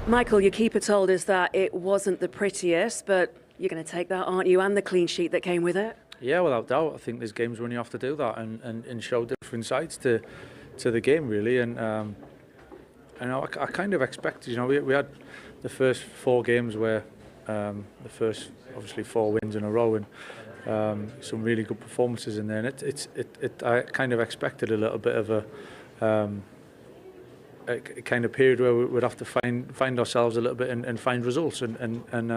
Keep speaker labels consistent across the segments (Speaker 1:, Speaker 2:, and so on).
Speaker 1: Michael, your keeper told us that it wasn't the prettiest, but you're going to take that, aren't you, and the clean sheet that came with it?
Speaker 2: Yeah, without doubt. I think there's games when you have to do that and show different sides to the game, really. And I kind of expected, we had the first 4 games where the first, obviously, 4 wins in a row and some really good performances in there. And I kind of expected a little bit of a kind of period where we would have to find ourselves a little bit and find results. And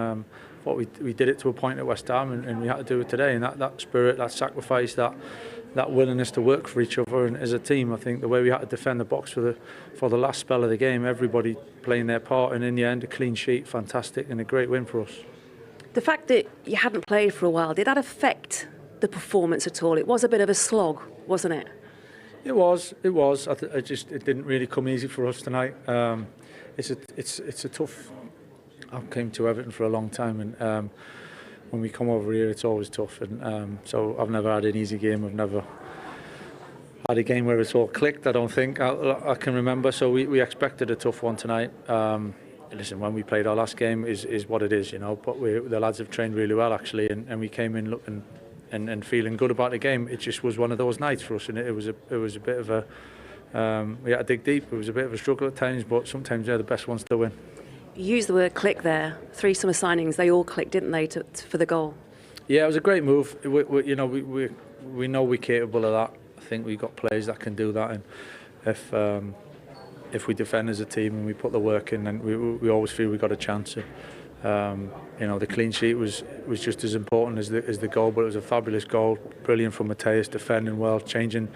Speaker 2: what we did it to a point at West Ham, and we had to do it today. And that spirit, that sacrifice, that willingness to work for each other and as a team. I think the way we had to defend the box for the last spell of the game, everybody playing their part, and in the end, a clean sheet, fantastic, and a great win for us.
Speaker 1: The fact that you hadn't played for a while, did that affect the performance at all? It was a bit of a slog, wasn't it?
Speaker 2: It was. It didn't really come easy for us tonight. It's a tough. I came to Everton for a long time, and when we come over here, it's always tough. And so I've never had an easy game. I've never had a game where it's all clicked. I don't think I can remember. So we expected a tough one tonight. Listen, when we played our last game is what it is, But the lads have trained really well actually, and we came in looking and feeling good about the game. It just was one of those nights for us, and it was a bit of a we had to dig deep. It was a bit of a struggle at times, but sometimes they're the best ones to win.
Speaker 1: You used the word click there. 3 summer signings, they all clicked, didn't they, for the goal? Yeah,
Speaker 2: it was a great move. We know we're capable of that. I think we've got players that can do that, and if we defend as a team and we put the work in, then we always feel we got a chance. The clean sheet was just as important as the goal, but it was a fabulous goal, brilliant from Mateus, defending well, changing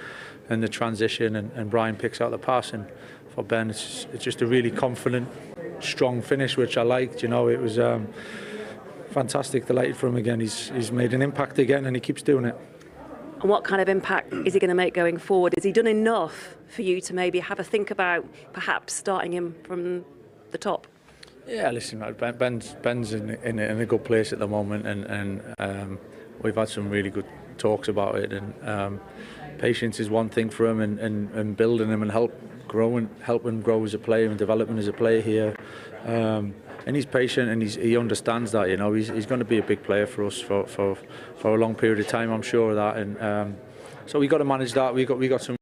Speaker 2: in the transition, and Brian picks out the pass, and for Ben it's just a really confident, strong finish, which I liked. It was fantastic, delighted for him again. He's made an impact again, and he keeps doing it.
Speaker 1: And what kind of impact is he going to make going forward? Has he done enough for you to maybe have a think about perhaps starting him from the top?
Speaker 2: Yeah, listen, Ben's in a good place at the moment, and we've had some really good talks about it. And patience is one thing for him, and building him and help him grow as a player and developing as a player here. And he's patient, and he understands that. He's going to be a big player for us for a long period of time. I'm sure of that. And so we got to manage that. We got some